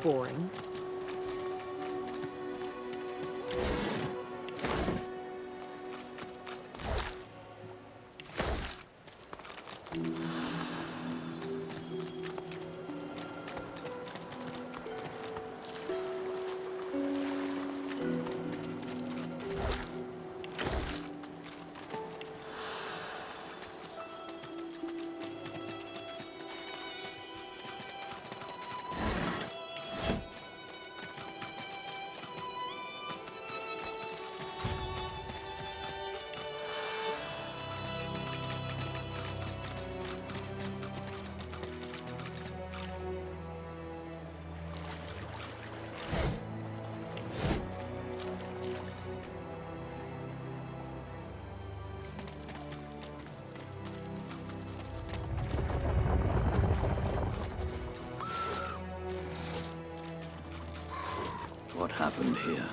boring. What happened here?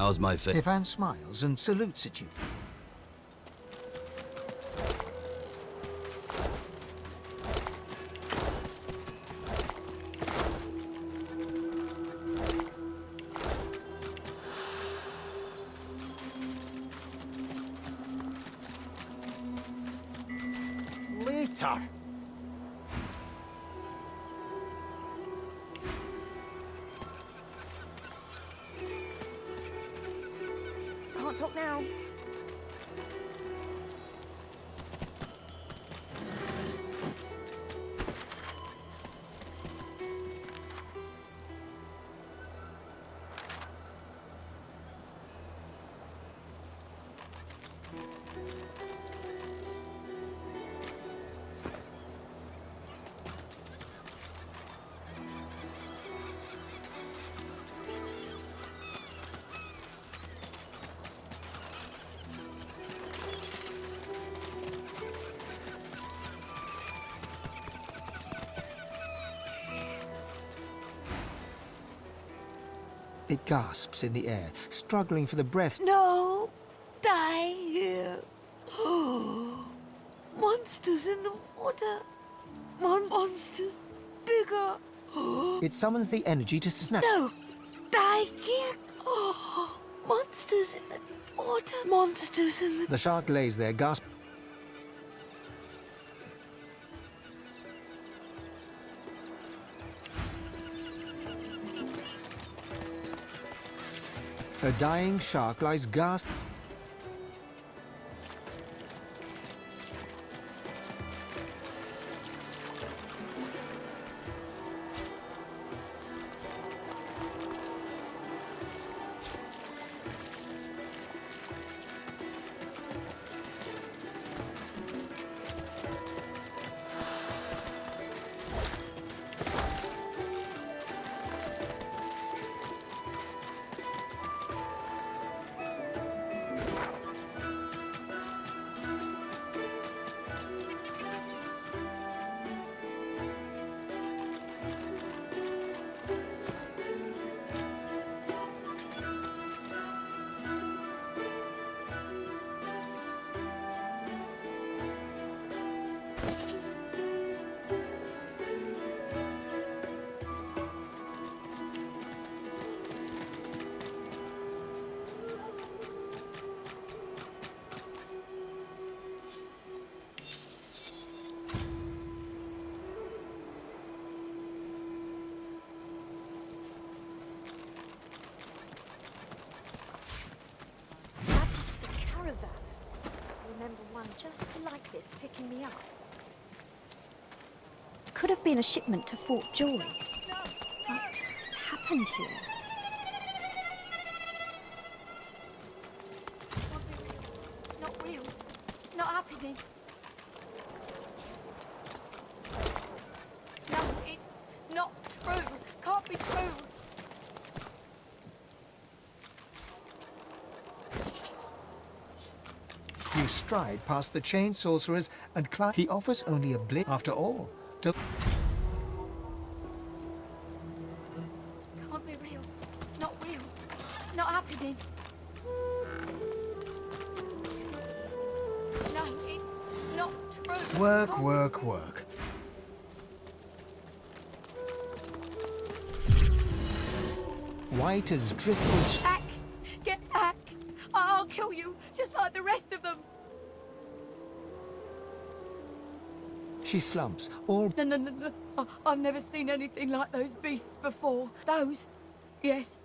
How's my face? Stefan smiles and salutes at you. Later. Can't talk now. It gasps in the air, struggling for the breath. No, die here. Monsters in the water. Monsters bigger. It summons the energy to snap. No, die here. Monsters in the water. Monsters in the... The shark lays there, gasping. A dying shark lies gasping. Just like this, picking me up. Could have been a shipment to Fort Joy. What happened here? Not real. Not happening. No, it's not true. Can't be true. You stride past the chain sorcerers and climb. He offers only a blip. After all, Can't be real. Not real. Not happening. No, it's not true. work, work, work. White as driftwood. Back! Get back! I'll kill you, just like the rest of them. She slumps, all No. I've never seen anything like those beasts before. Those? Yes.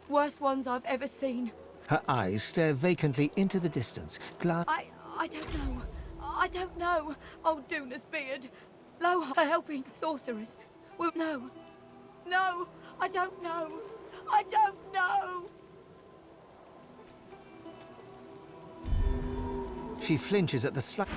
Worst ones I've ever seen. her eyes stare vacantly into the distance. I don't know. I don't know. Old Duna's beard. Low helping sorcerers. Well, no. No, I don't know. I don't know. She flinches at the slight.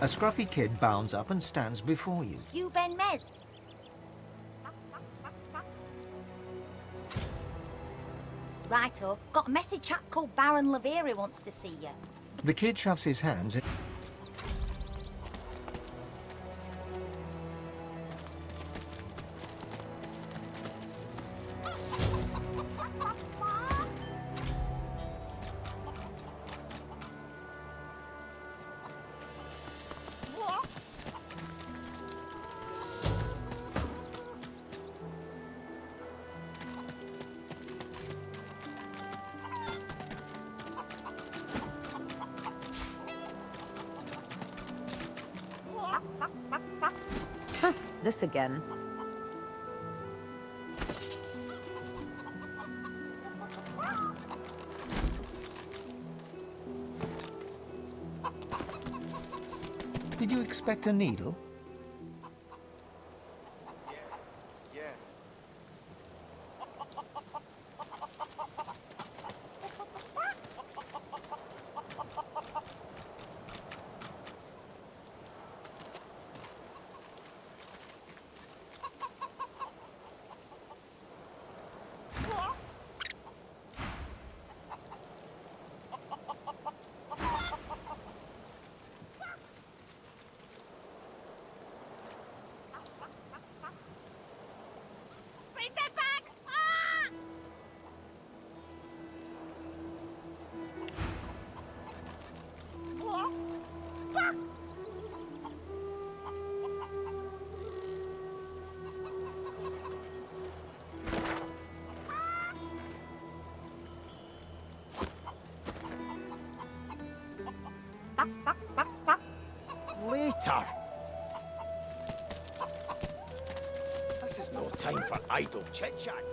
A scruffy kid bounds up and stands before you. You Ben Mez. Righto, got a message chap called Baron Laveri wants to see you. The kid shoves his hands in. This again. Did you expect a needle? Bring that back! Ah! Fuck! Later. This is no time for idle chit-chat.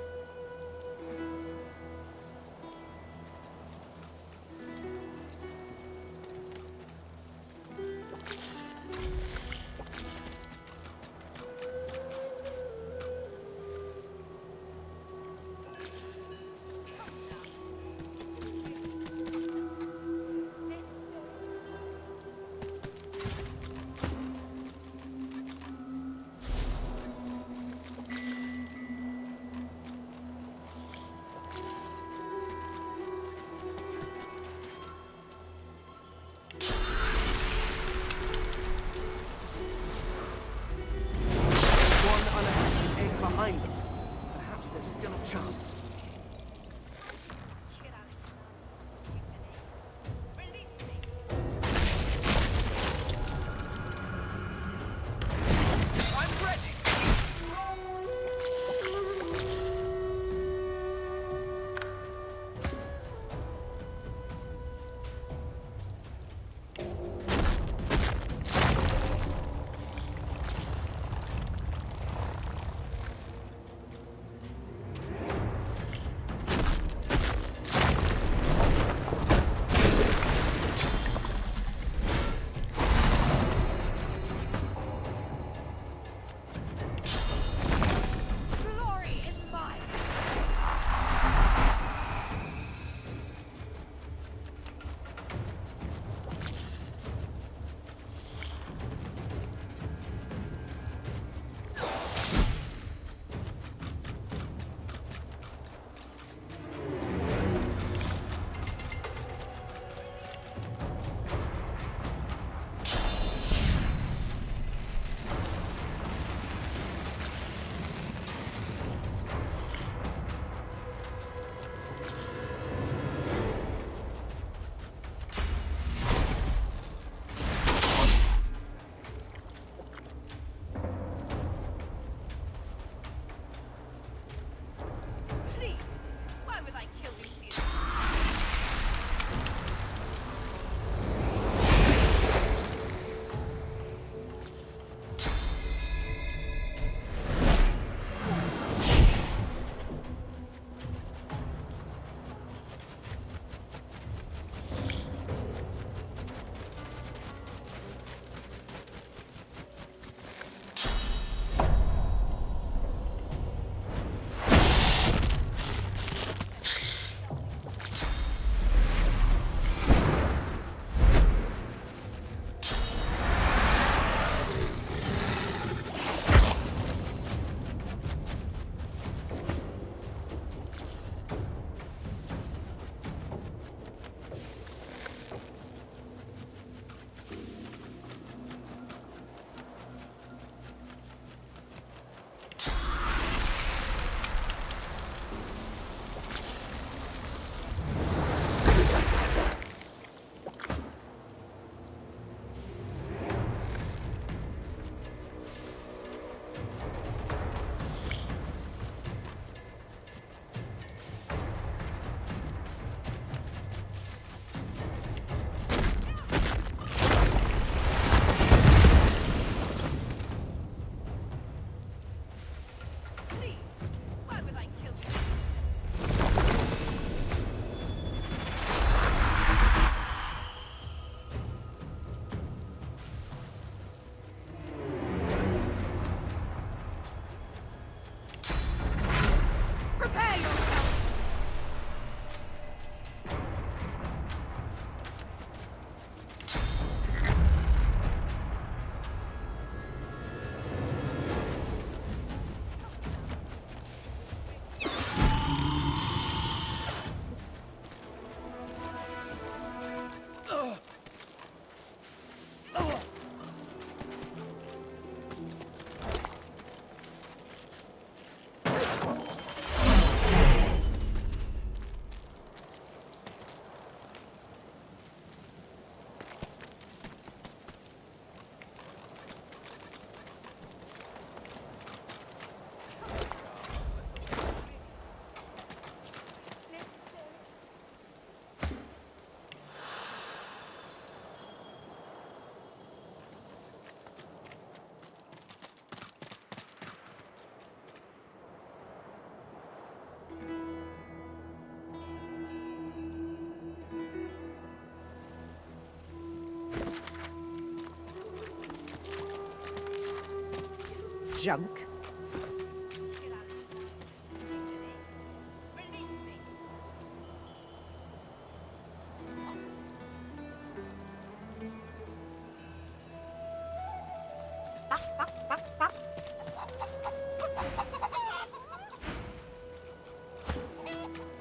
junk.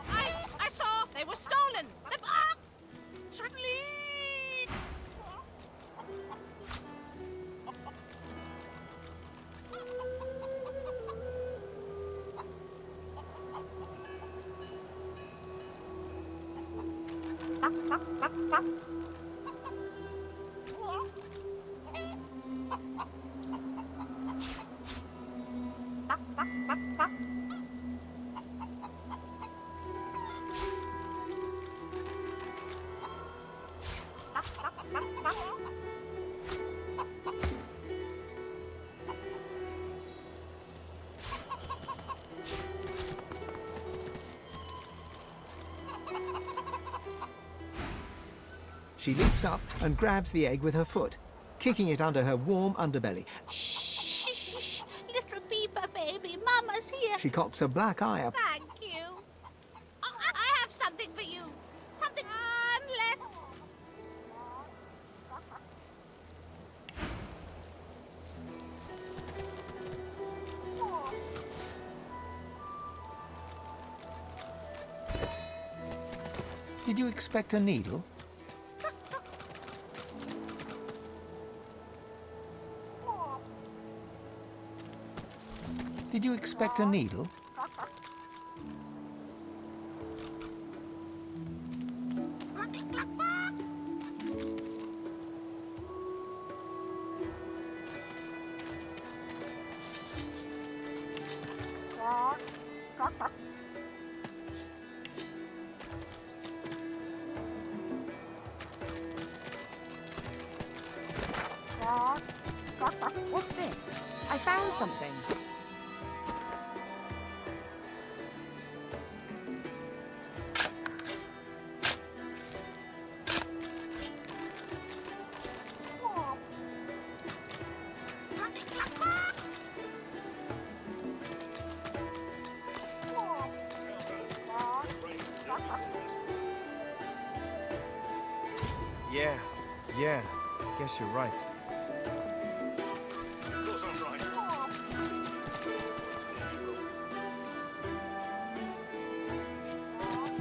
I saw they were stolen. Certainly. She leaps up and grabs the egg with her foot, kicking it under her warm underbelly. Shh, little Beaver baby, Mama's here. She cocks a black eye up. Thank you. I have something for you. Something. Let. Did you expect a needle? Did you expect a needle? What's this? I found something. Yeah, guess you're right.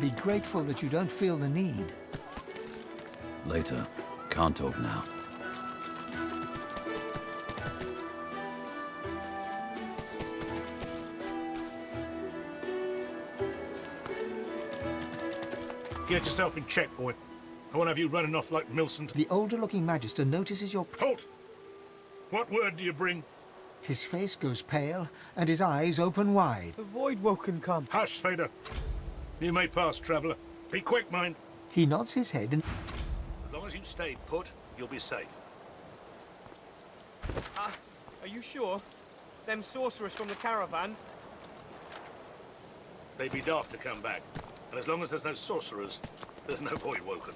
Be grateful that you don't feel the need. Later. Can't talk now. Get yourself in check, boy. I won't have you running off like Milson. The older-looking Magister notices your... Halt! What word do you bring? His face goes pale, and his eyes open wide. The Void Woken come. Hush, Fader. You may pass, traveller. Be quick, mind. He nods his head and... As long as you stay put, you'll be safe. Are you sure? Them sorcerers from the caravan? They'd be daft to come back. And as long as there's no sorcerers, there's no Void Woken.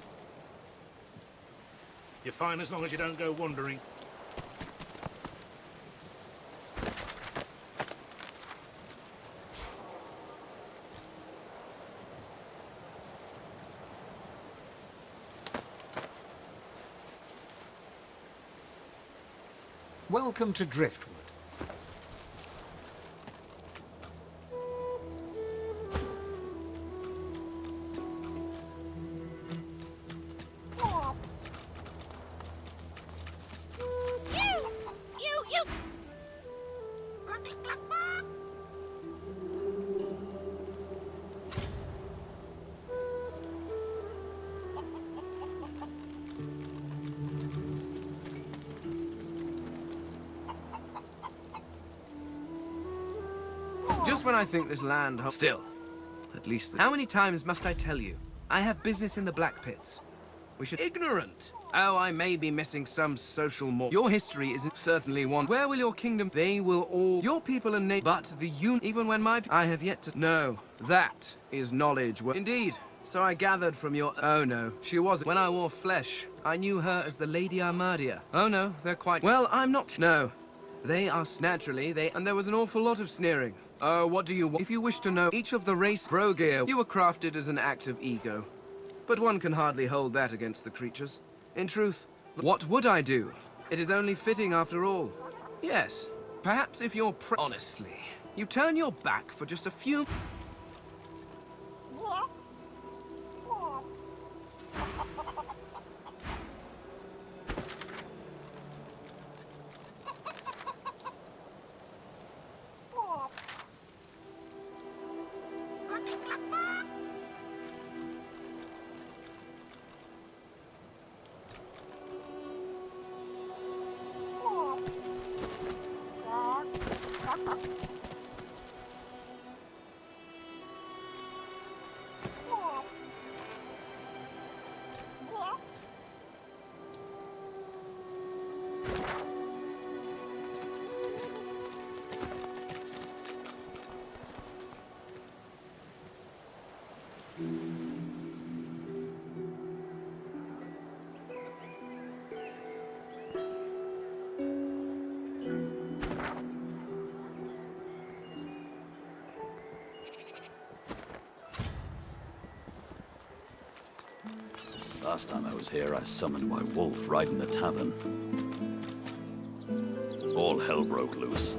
You're fine as long as you don't go wandering. Welcome to Driftwood. You! Just when I think this land... Still. At least... How many times must I tell you? I have business in the Black Pits. We should... Ignorant! Oh, I may be missing some social more. Your history isn't certainly one. Where will your kingdom... They will all... Your people and but the even when my... I have yet to... No. That is knowledge. Indeed. So I gathered from your... Oh, no. She wasn't. When I wore flesh, I knew her as the Lady Armadia. Oh, no. They're quite... Well, I'm not... No. They are naturally, and there was an awful lot of sneering. Oh, what do you want? If you wish to know, each of the race Vrogir, you were crafted as an act of ego. But one can hardly hold that against the creatures. In truth, what would I do? It is only fitting after all. Yes, perhaps if you're honestly, you turn your back for just a few... Last time I was here, I summoned my wolf right in the tavern. All hell broke loose.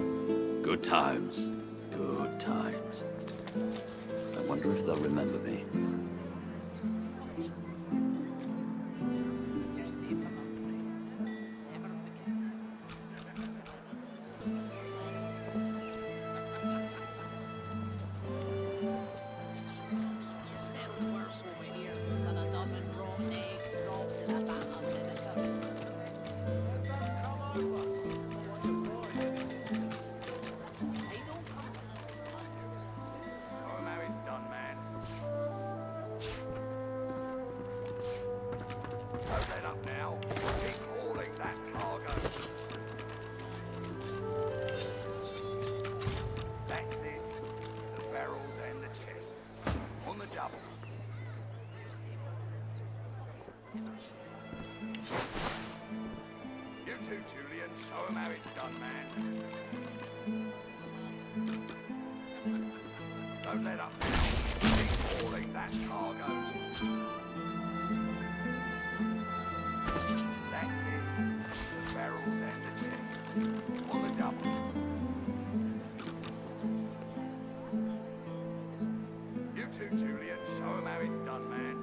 Good times. Good times. I wonder if they'll remember me. Don't let up. Keep hauling that cargo. That's it. The barrels and the chests. On the double. You too, Julian. Show him how it's done, man.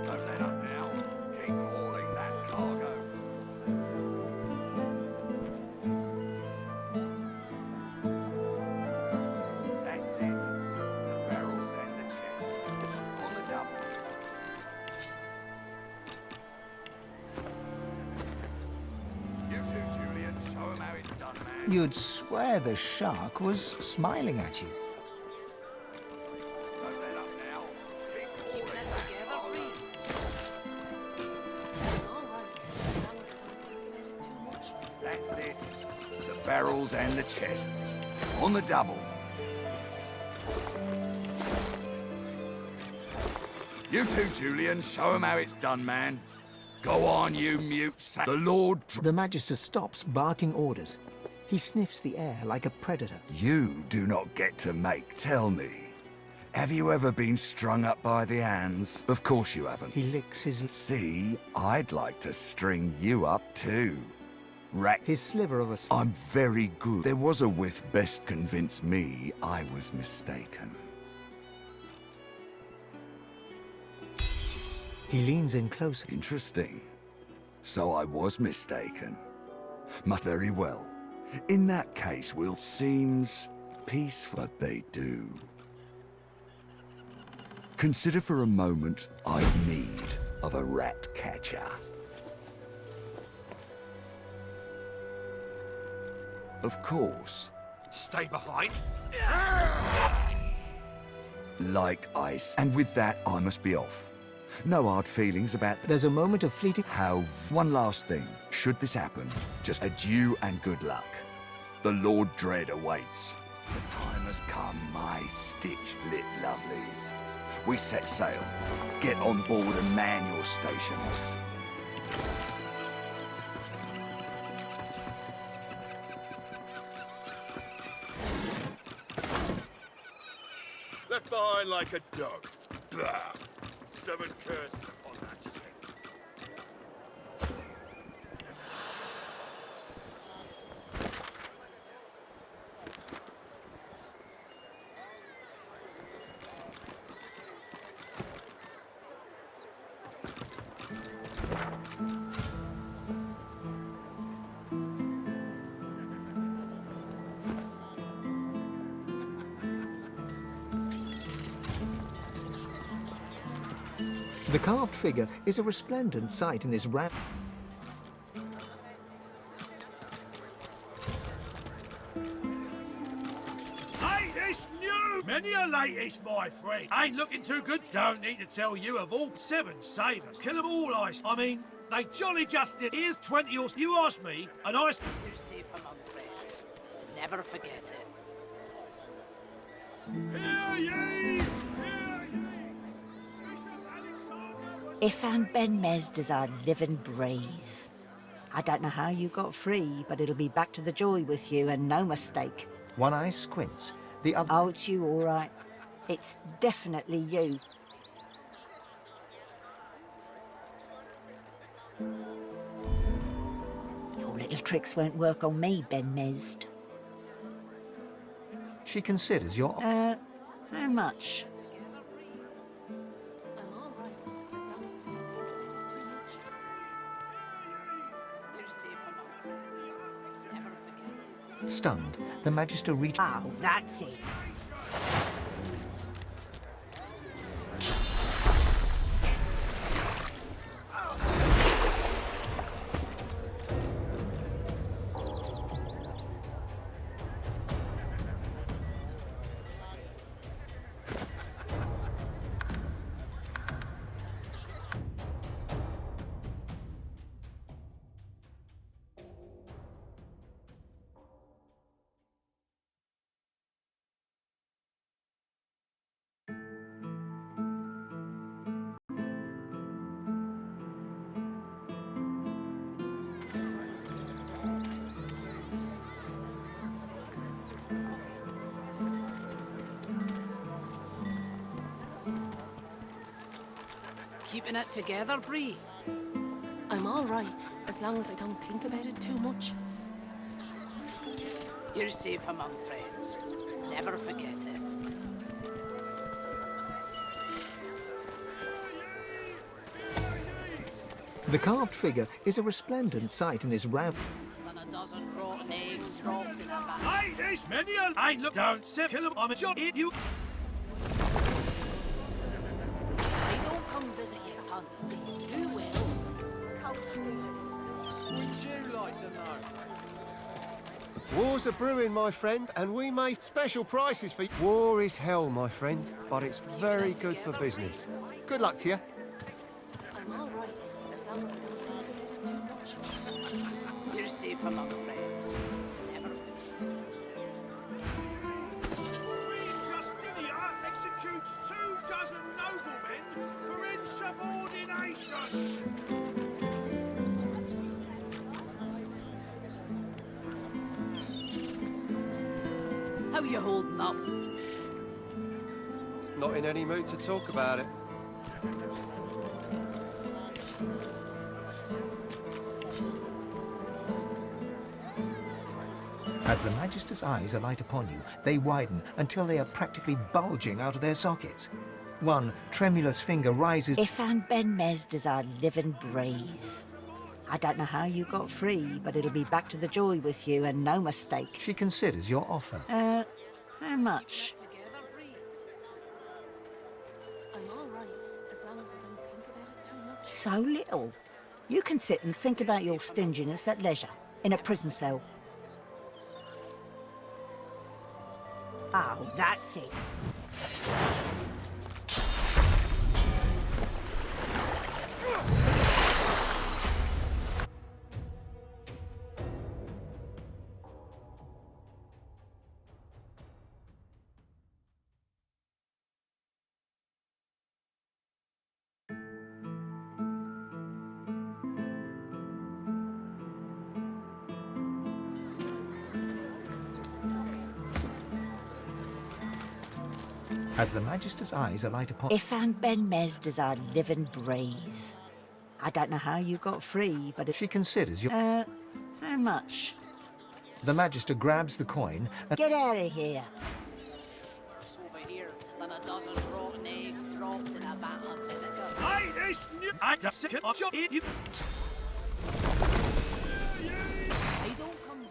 Don't let up now. Keep hauling that cargo. You'd swear the shark was smiling at you. That's it. The barrels and the chests. On the double. You too, Julian. Show him how it's done, man. Go on, you mute sack. The Lord... The Magister stops barking orders. He sniffs the air like a predator. You do not get to make. Tell me, have you ever been strung up by the hands? Of course you haven't. He licks his... See, I'd like to string you up too. His sliver of a... I'm very good. There was a whiff best convinced me I was mistaken. He leans in closer. Interesting. So I was mistaken. Must very well. In that case, we'll seems peaceful, but they do. Consider for a moment I've need of a rat catcher. Of course. Stay behind. Like ice. And with that, I must be off. No hard feelings about... There's a moment of fleeting... One last thing. Should this happen, just adieu and good luck. The Lord Dread awaits. The time has come, my stitched-lit lovelies. We set sail. Get on board and man your stations. Left behind like a dog. Blah. 7 curses upon that shit. The carved figure is a resplendent sight in this Latest new! Many a latest, my friend. Ain't looking too good. Don't need to tell you of all 7 savers. Kill them all, I mean, they jolly just did. Here's 20 or... You asked me, and I... You're safe among friends. Never forget it. Hear ye! If Aunt Ben Mez does our live and breathe. I don't know how you got free, but it'll be back to the joy with you, and no mistake. One eye squints, the other... Oh, it's you, all right. It's definitely you. Your little tricks won't work on me, Ben Mez. She considers your... How much? Stunned, the Magister reaches... Oh, that's it. Keeping it together, Bree? I'm all right, as long as I don't think about it too much. You're safe among friends. Never forget it. The carved figure is a resplendent sight in this round... Than a dozen rotten eggs dropped in a bag. Hey, this many a... Ain't look... Don't sit... Kill him. I'm a job. You... They don't come visit your tongue. Who will? Would you like to know? Wars are brewing, my friend, and we made special prices for you. War is hell, my friend, but it's very good for business. Good luck to you. I'm all right, as long as I don't think about it too much. You're safe among friends. Never Justinia executes 24 noblemen for insubordination. How you holding up? Not in any mood to talk about it. As the Magister's eyes alight upon you, they widen until they are practically bulging out of their sockets. One tremulous finger rises... If Aunt Ben Mez does our live and breathe. I don't know how you got free, but it'll be back to the joy with you, and no mistake. She considers your offer. How much? I'm all right, as long as I don't think about it too much. So little. You can sit and think about your stinginess at leisure, in a prison cell. Oh, that's it. As the Magister's eyes alight upon... If and Ben Mez does our live and breathe. I don't know how you got free, but... She considers you... how much? The Magister grabs the coin and... Get out of here. Over here than a dozen rotten eggs dropped in a vat of vinegar. Hey, this new... I just took you...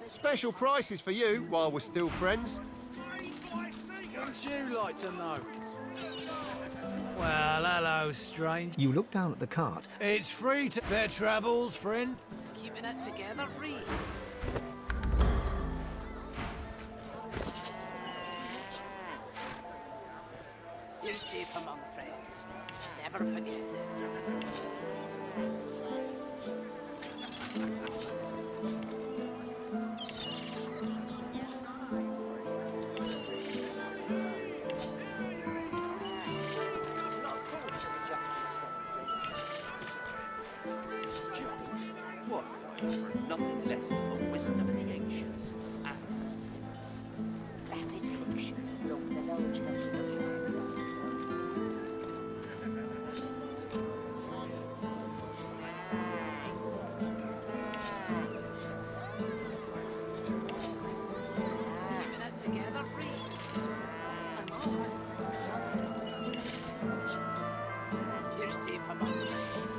Special prices for you while we're still friends. Wouldn't you like to know? Well, hello, strange. You look down at the cart. It's free to their travels, friend. Keeping it together, Reed. You're safe among friends. Never forget it. Nothing less than the wisdom of the ancients. Rapid fluctuations along the large vessel of Keeping it together, Reed. I'm all right. You're safe among friends.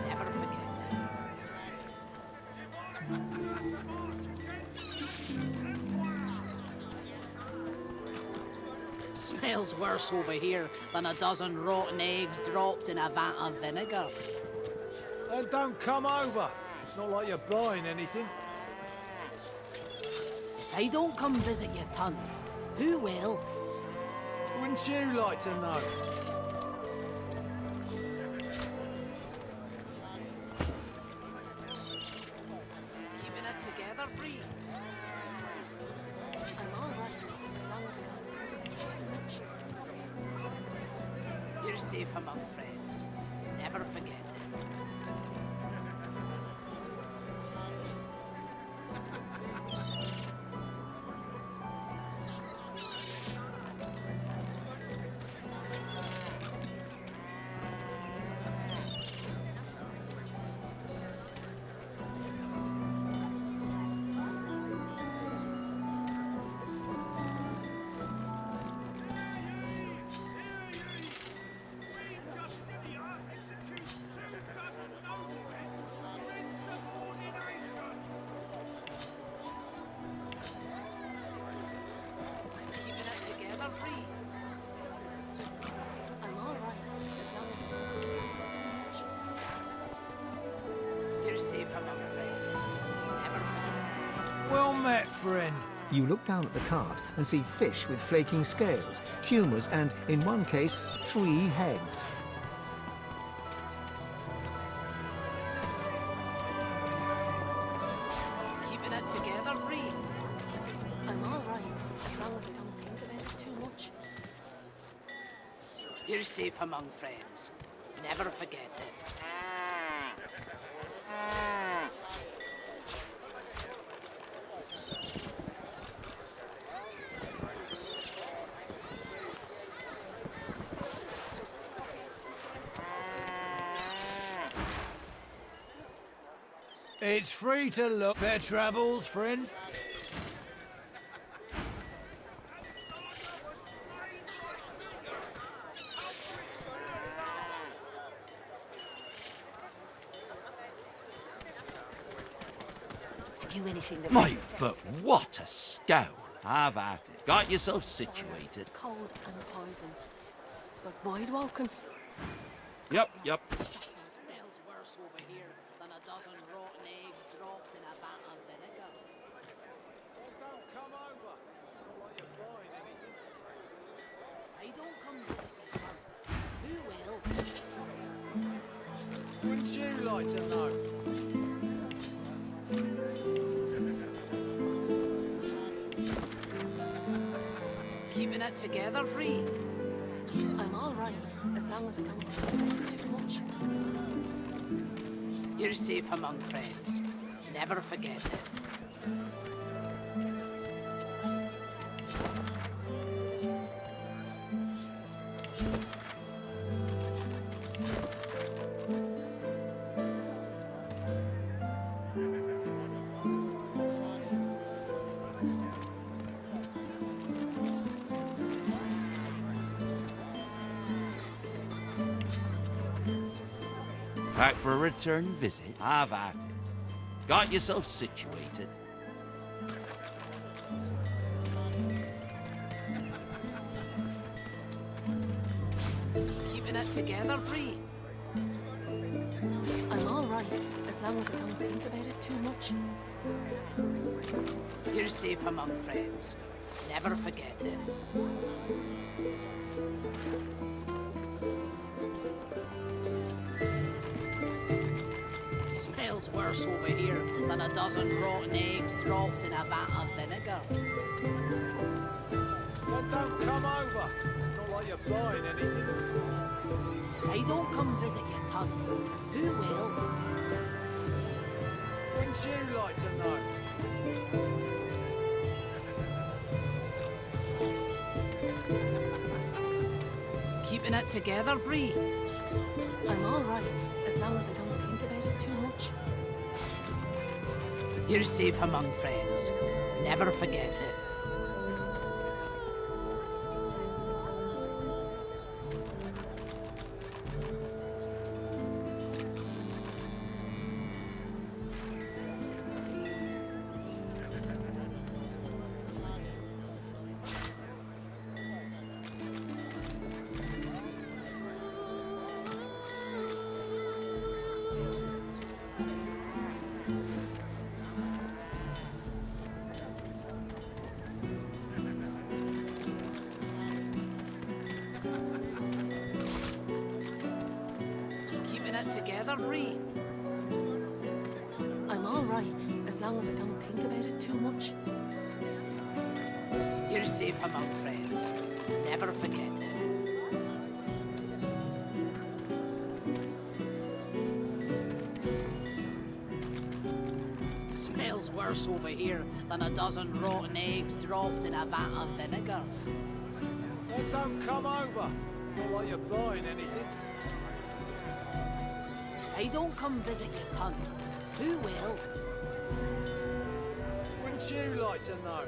Never forget it. Smells worse over here than a dozen rotten eggs dropped in a vat of vinegar. Then don't come over. It's not like you're buying anything. If I don't come visit you, ton, who will? Wouldn't you like to know? Keeping it together, Reed. I'm all right. You're safe among friends. Never forget it. Keeping it together, Reed. I'm all right. You're safe among friends. Never forget. Well met, friend. You look down at the cart and see fish with flaking scales, tumours and, in one case, 3 heads. Keeping it together, Reed. I'm all right, as long as I don't think about it too much. You're safe among friends. Never forget it. It's free to look their travels, friend. Have you anything that... Mate, but what a scowl. Have at it. Got yourself situated. Cold and poison. But wide walking. Yep. Smells worse over here than a dozen rotten eggs dropped in a vat of vinegar. Don't come over. Not like you're buying anything. I don't come visit you, ton. Who will? Wouldn't you like to know? Keeping it together, Reed. I'm all right, as long as I don't think too much. You're safe among friends. Never forget it. Back for a return visit? Have at it. Got yourself situated? Keeping it together, Bree? I'm all right, as long as I don't think about it too much. You're safe among friends. Never forget it. Smells worse over here than a dozen rotten eggs dropped in a vat of vinegar. Then don't come over. Not like you're buying anything. If I don't come visit your ton, who will? Wouldn't you like to know? Keeping it together, Bree? I'm all right, as long as I don't think about it too much. You're safe among friends. Never forget it. Together, Bree. I'm all right, as long as I don't think about it too much. You're safe among friends. Never forget it. Smells worse over here than a dozen rotten eggs dropped in a vat of vinegar. Then don't come over. Not like you're buying anything. If I don't come visit your ton, who will? Wouldn't you like to know?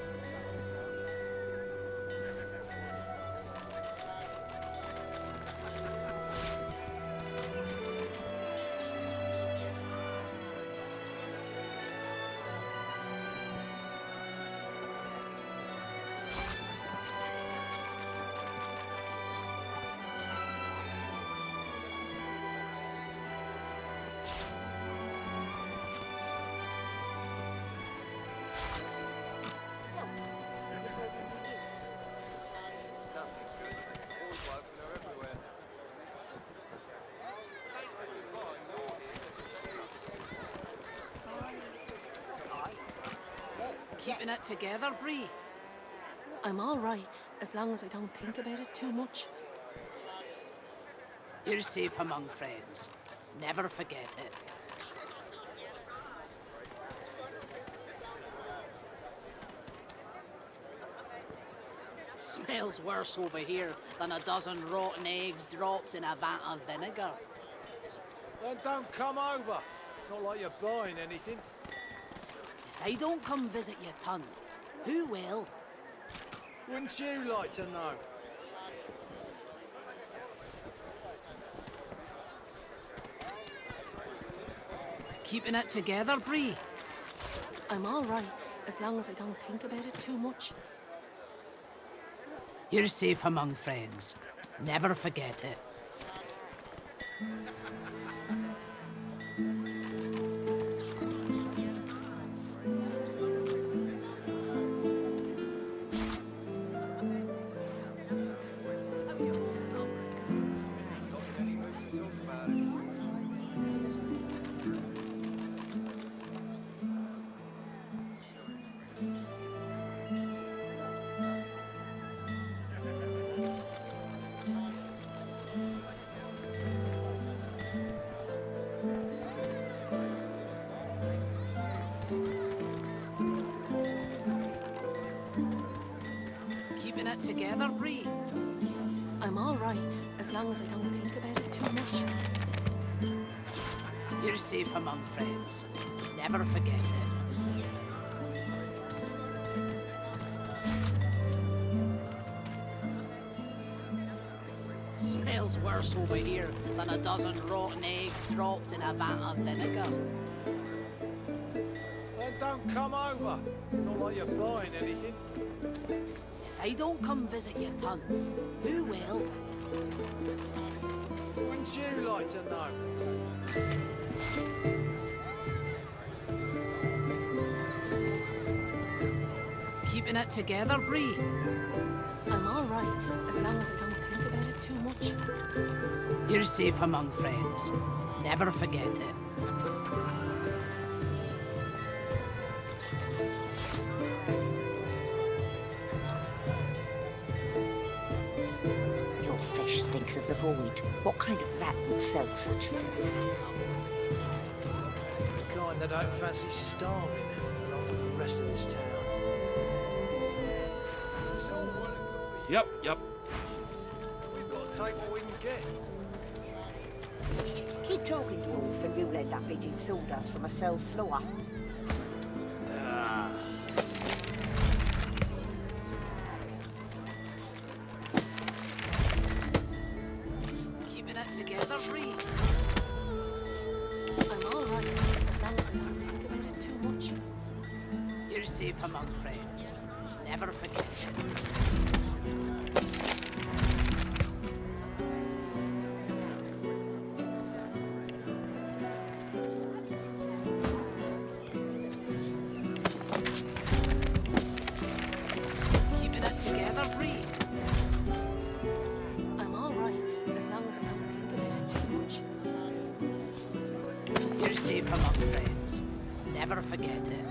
Keeping it together, Bree? I'm all right, as long as I don't think about it too much. You're safe among friends. Never forget it. Smells worse over here than a dozen rotten eggs dropped in a vat of vinegar. Then don't come over. Not like you're buying anything. If I don't come visit your ton, who will? Wouldn't you like to know? Keeping it together, Bree? I'm all right, as long as I don't think about it too much. You're safe among friends. Never forget it. Together, Bree? I'm all right, as long as I don't think about it too much. You're safe among friends. Never forget it. Smells worse over here than a dozen rotten eggs dropped in a vat of vinegar. Then don't come over. Not like you're buying anything. If I don't come visit your ton, who will? Wouldn't you like to know? Keeping it together, Bree? I'm all right, as long as I don't think about it too much. You're safe among friends. Never forget it. Your fish stinks of the void. What kind of rat will sell such filth? The kind that don't fancy starving along with the rest of this town. It's all well and good for you. Yep. We've got to take what we can get. Keep talking, dwarf, and you'll end up eating sawdust from a cell floor. Keeping it together, Bree? I'm all right, as long as I don't think about it too much. You're safe among friends. Never forget it. Keeping it together, Bree? I'm all right, as long as I don't think about it too much. You're safe among friends. Never forget it.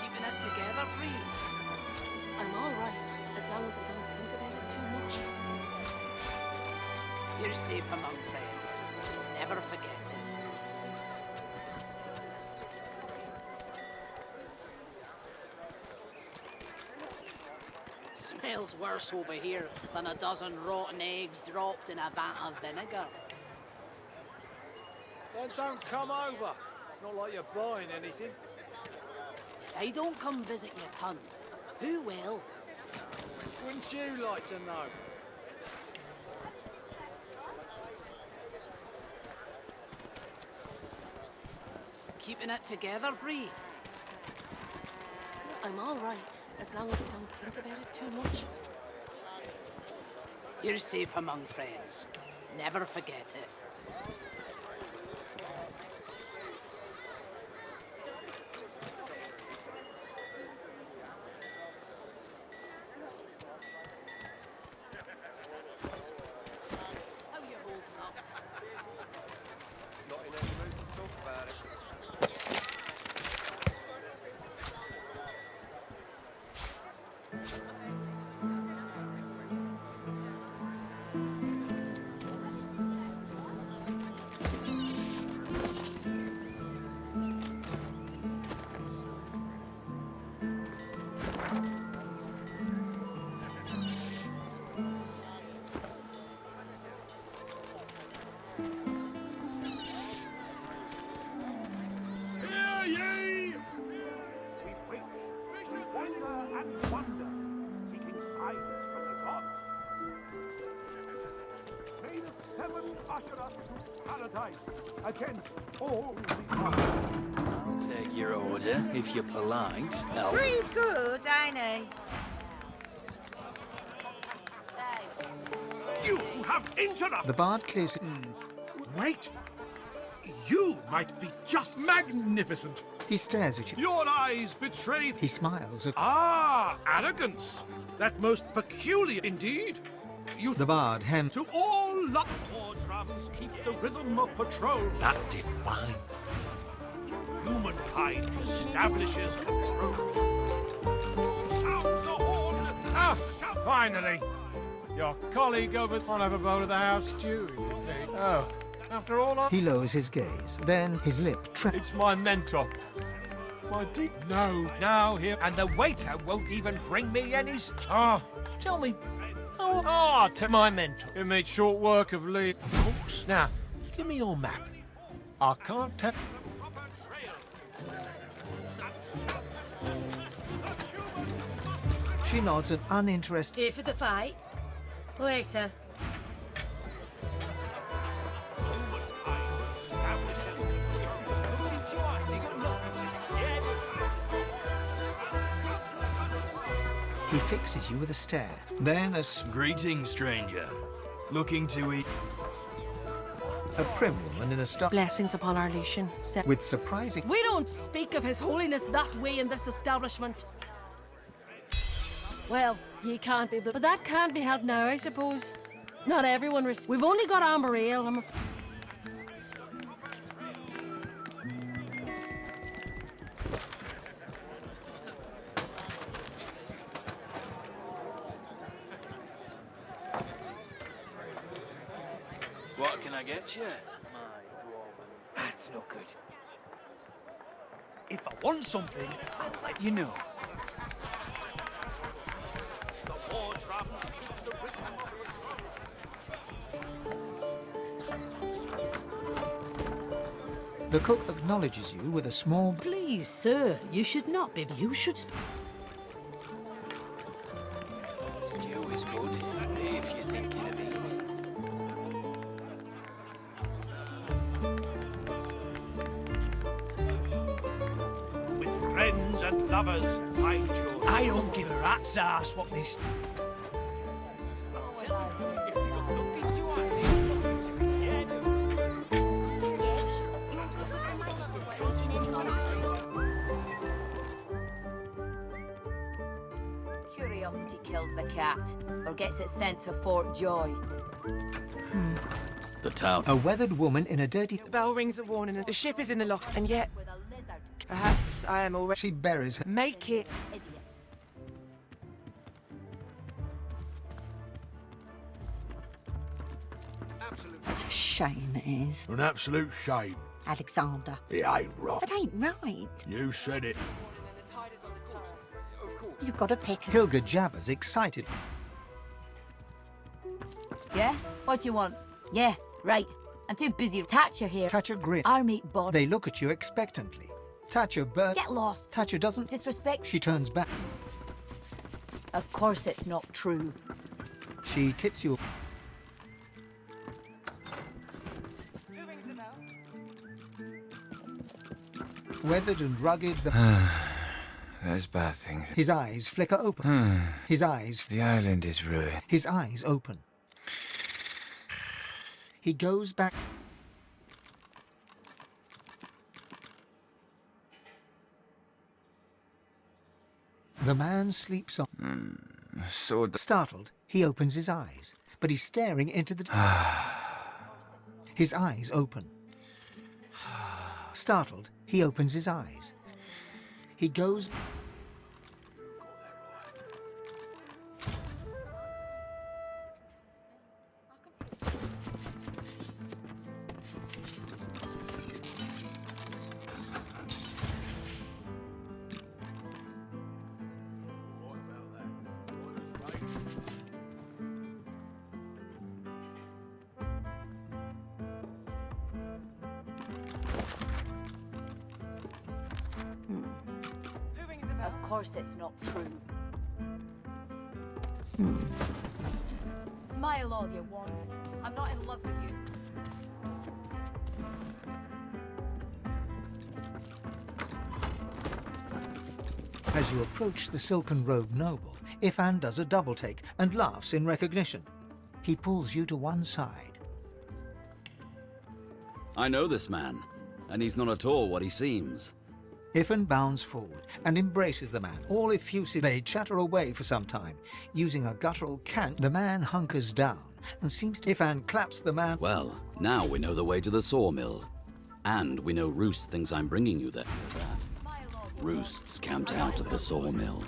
Keeping it together, Bree? I'm all right, as long as I don't think about it too much. You're safe among friends. Never forget it. Smells worse over here than a dozen rotten eggs dropped in a vat of vinegar. Then don't come over. Not like you're buying anything. If I don't come visit your ton, who will? Wouldn't you like to know? Keeping it together, Bree? I'm all right, as long as I don't think about it too much. You're safe among friends. Never forget it. How you holding up? Not in any mood to talk about it. Hear ye! We preach, wonder and wonder, seeking signs from the gods. May the seven usher us to paradise against all the odds. Take your order, if you're polite. Now, Pretty good, ain't he? You have interrupted. The bard clears. Wait. You might be just magnificent. He stares at you. Your eyes betray. He smiles at. Arrogance. That most peculiar indeed. You. The bard hems. To all luck. War drums keep the rhythm of patrol. That divine. Humankind establishes control. Sound the horn! Ah, finally! Your colleague over on over boat of the house stew, indeed. Oh, after all I... He lowers his gaze, then his lip trembles. It's my mentor. My deep... No, now here... And the waiter won't even bring me any... Tell me... to my mentor. It made short work of Lee. Of course. Now, give me your map. I can't tell... She nods an uninterested... Here for the fight? Later. He fixes you with a stare, then a... Greetings, stranger. Looking to eat... A prim woman in a stock... Blessings upon our Lucian. With surprising... We don't speak of His Holiness that way in this establishment. Well, you can't be... But that can't be helped now, I suppose. Not everyone... We've only got amber ale, I'm afraid. What can I get you? That's not good. If I want something, I'll let you know. The war travels the river. The cook acknowledges you with a small... Please, sir, you should not be... You should... Stew is good, if you're thinking of it. With friends and lovers, find joy. I don't give a rat's ass what this... Curiosity kills the cat, or gets it sent to Fort Joy. The town. A weathered woman in a dirty... The bell rings a warning and the ship is in the lock, and yet... Perhaps I am already... She buries her... Make it... It's a shame, it is. An absolute shame. Alexander. It ain't right. That ain't right. You said it. You've got to pick... Hilga jabbers excited. Yeah? What do you want? Yeah, right. I'm too busy. Thatcher here. Thatcher grins. Our mate Bod. They look at you expectantly. Thatcher bursts. Get lost. Thatcher doesn't... Disrespect. She turns back. Of course it's not true. She tips you... Weathered and rugged, There's bad things. His eyes flicker open. His eyes... The island is ruined. His eyes open. He goes back... The man sleeps on. Startled, he opens his eyes, but he's staring into the... His eyes open. Startled, he opens his eyes. He goes... Of course it's not true. Smile all you want. I'm not in love with you. As you approach the silken-robed noble, Ifan does a double-take and laughs in recognition. He pulls you to one side. I know this man, and he's not at all what he seems. Ifan bounds forward and embraces the man, all effusive. They chatter away for some time. Using a guttural cant, the man hunkers down and seems to... Ifan claps the man... Well, now we know the way to the sawmill. And we know Roost thinks I'm bringing you there. Roost's camped out at the sawmill.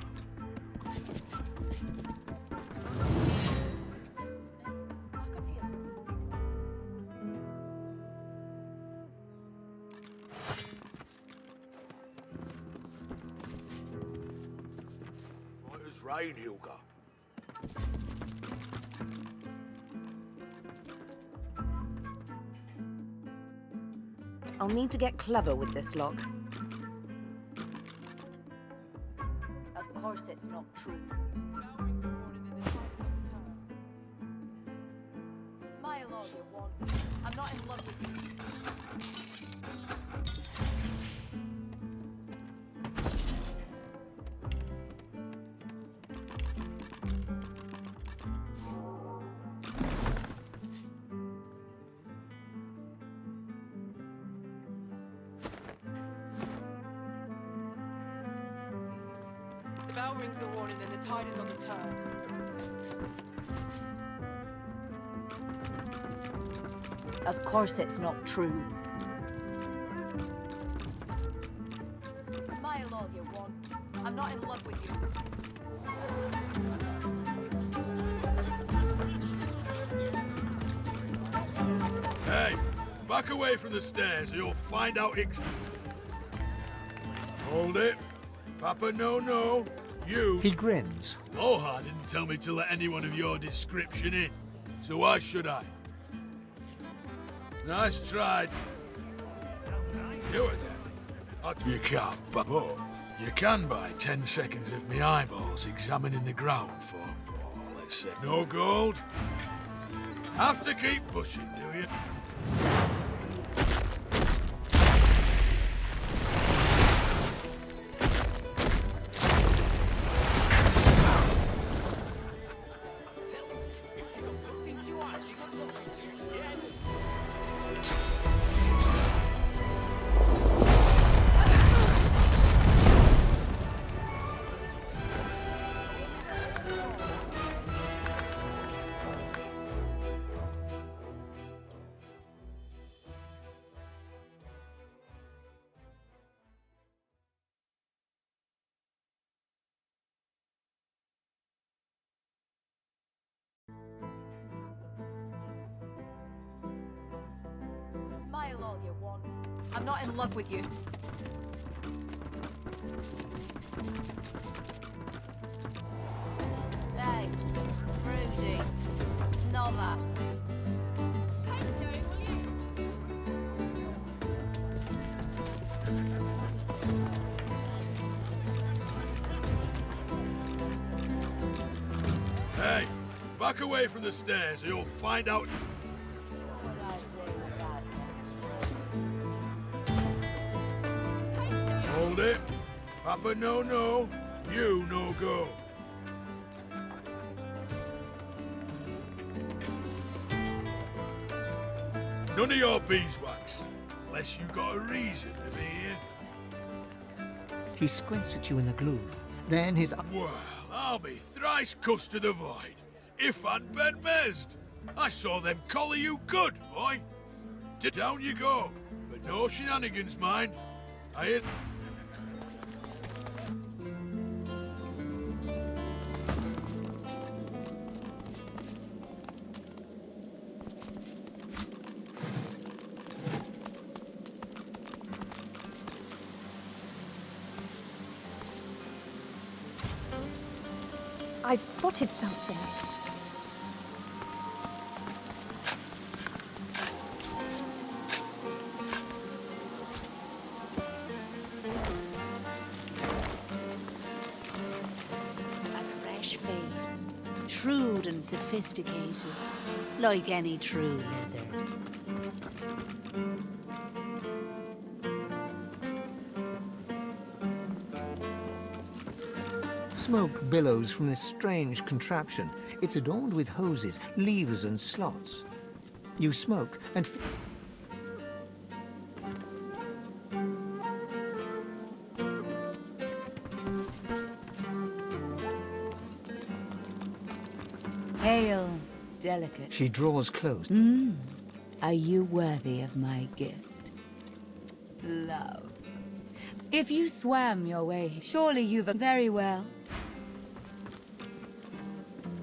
It's rain, Hilga. I'll need to get clever with this lock. Of course it's not true. Smile all you want. I'm not in love with you. The bell rings a warning and the tide is on the turn. Of course it's not true. Smile all you want. I'm not in love with you. Hey, back away from the stairs or you'll find out Hold it. Papa, no. You... He grins. Loha didn't tell me to let anyone of your description in, so why should I? Nice try. Do it then. You can't, but you can buy 10 seconds of me eyeballs examining the ground for, let's say, no gold. Have to keep pushing, do you? Smile all you want. I'm not in love with you. Hey, Rudy. Not that. Hey, back away from the stairs or you'll find out... Hold it. Papa, no. You, no go. None of your beeswax, unless you got a reason to be here. He squints at you in the gloom. Then his... Well, I'll be thrice cussed to the void. If I'd been mezzed. I saw them collar you good, boy. Down you go. But no shenanigans, mind. I hit... I've spotted something. A fresh face, shrewd and sophisticated, like any true lizard. Smoke billows from this strange contraption. It's adorned with hoses, levers and slots. You smoke and... Hail, delicate. She draws close. Are you worthy of my gift? Love. If you swam your way, surely you've very well.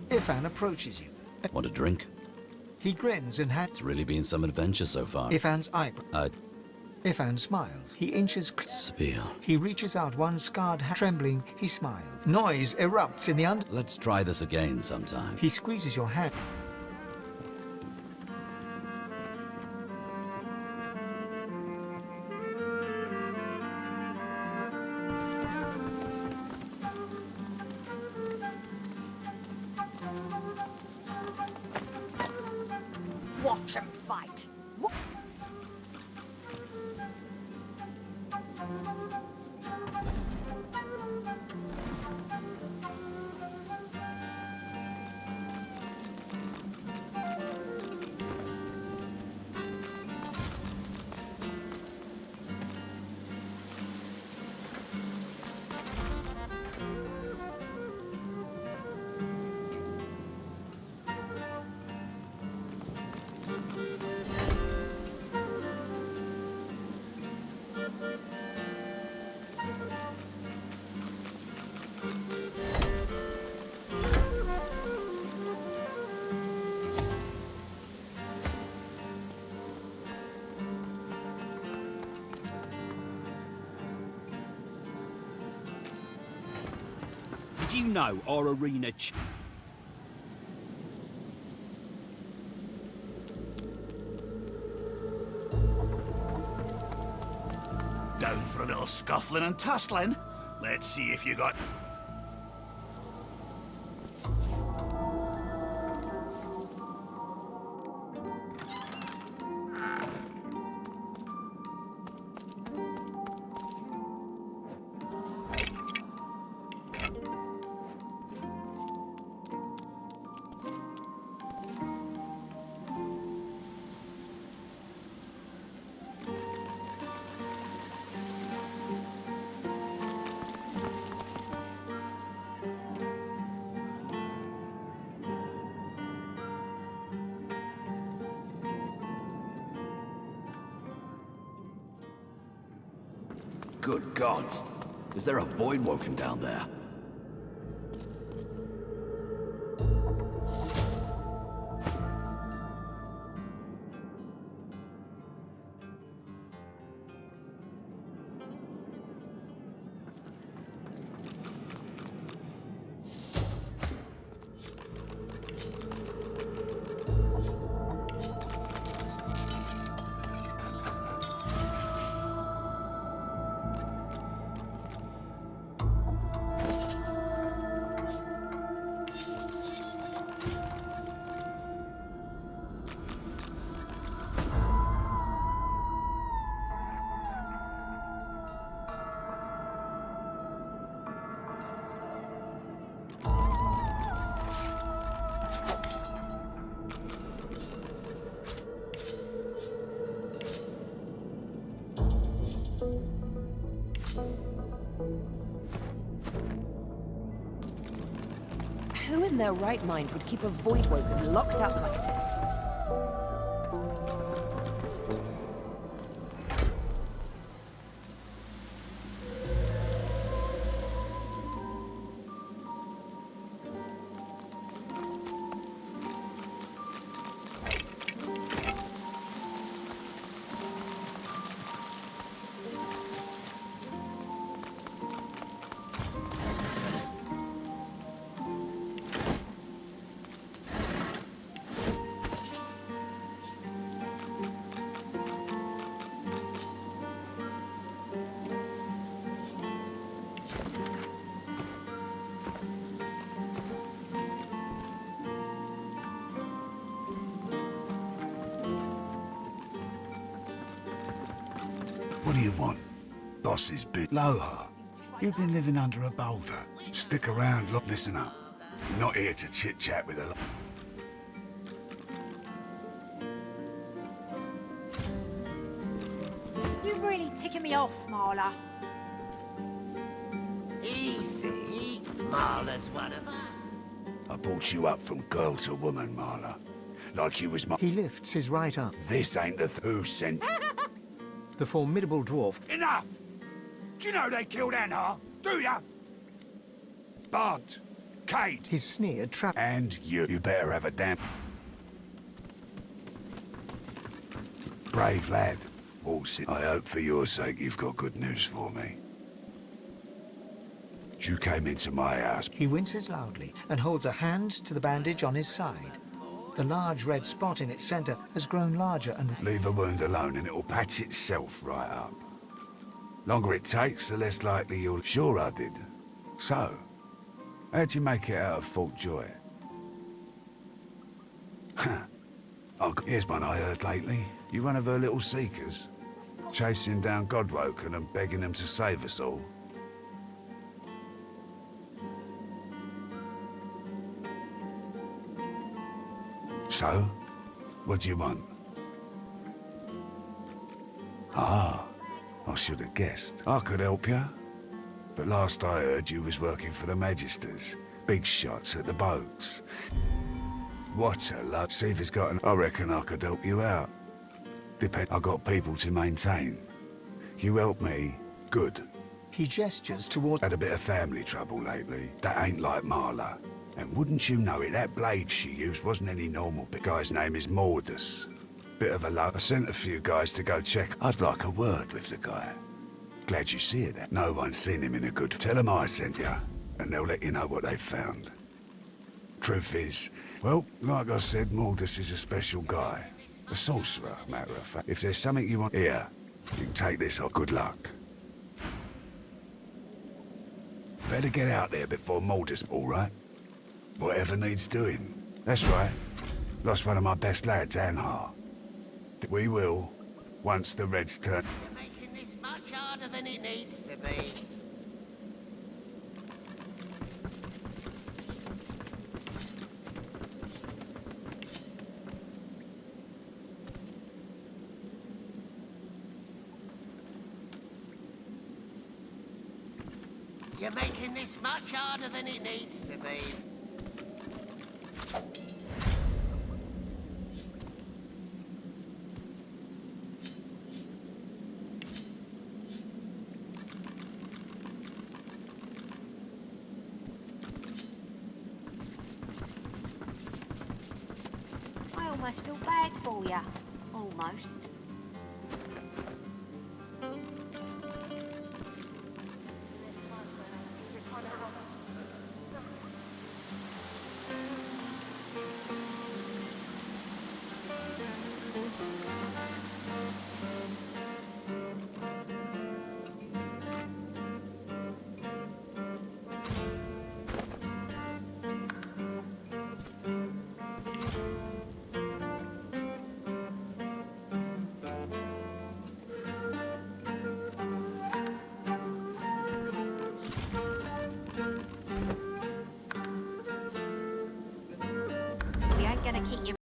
Ifan approaches you. Want a drink? He grins and It's really been some adventure so far. Ifan's eyebrow. Ifan smiles. He inches Spiel. He reaches out one scarred hand. Trembling, he smiles. Noise erupts in the under. Let's try this again sometime. He squeezes your hand. Watch him fight. Did you know our arena Down for a little scuffling and tussling? Let's see if you got... Good gods. Is there a void woken down there? Who in their right mind would keep a void woken locked up like this? What do you want? Boss's big Loha. You've been living under a boulder. Stick around, look, listen up. You're not here to chit-chat with a... You're really ticking me off, Marla. Easy. Marla's one of us. I brought you up from girl to woman, Marla. Like you was my... He lifts his right arm. This ain't the who sent... The formidable dwarf. Enough! Do you know they killed Anhar? Do ya? Bart, Kate. His sneer trapped. And you. You better have a damn... Brave lad. Also, I hope for your sake you've got good news for me. You came into my house. He winces loudly and holds a hand to the bandage on his side. The large red spot in its center has grown larger and... Leave a wound alone and it'll patch itself right up. Longer it takes, the less likely you'll... Sure I did. So, how'd you make it out of Fort Joy? Oh, here's one I heard lately. You one of her little seekers? Chasing down Godwoken and begging them to save us all. So, what do you want? Ah, I should have guessed. I could help you. But last I heard, you was working for the Magisters. Big shots at the boats. What a luck. See if it's got an... I reckon I could help you out. I got people to maintain. You help me, good. He gestures towards... Had a bit of family trouble lately. That ain't like Marla. And wouldn't you know it, that blade she used wasn't any normal. The guy's name is Mordus. Bit of a luck. I sent a few guys to go check. I'd like a word with the guy. Glad you see it. No one's seen him in a good... Tell him I sent you, and they'll let you know what they've found. Truth is, well, like I said, Mordus is a special guy. A sorcerer, matter of fact. If there's something you want... Here, you can take this off. Good luck. Better get out there before Mordus, all right? Whatever needs doing. That's right. Lost one of my best lads, Anhar. We will, once the Reds turn... You're making this much harder than it needs to be. You're making this much harder than it needs to be. I almost feel bad for you. Almost. We ain't gonna keep you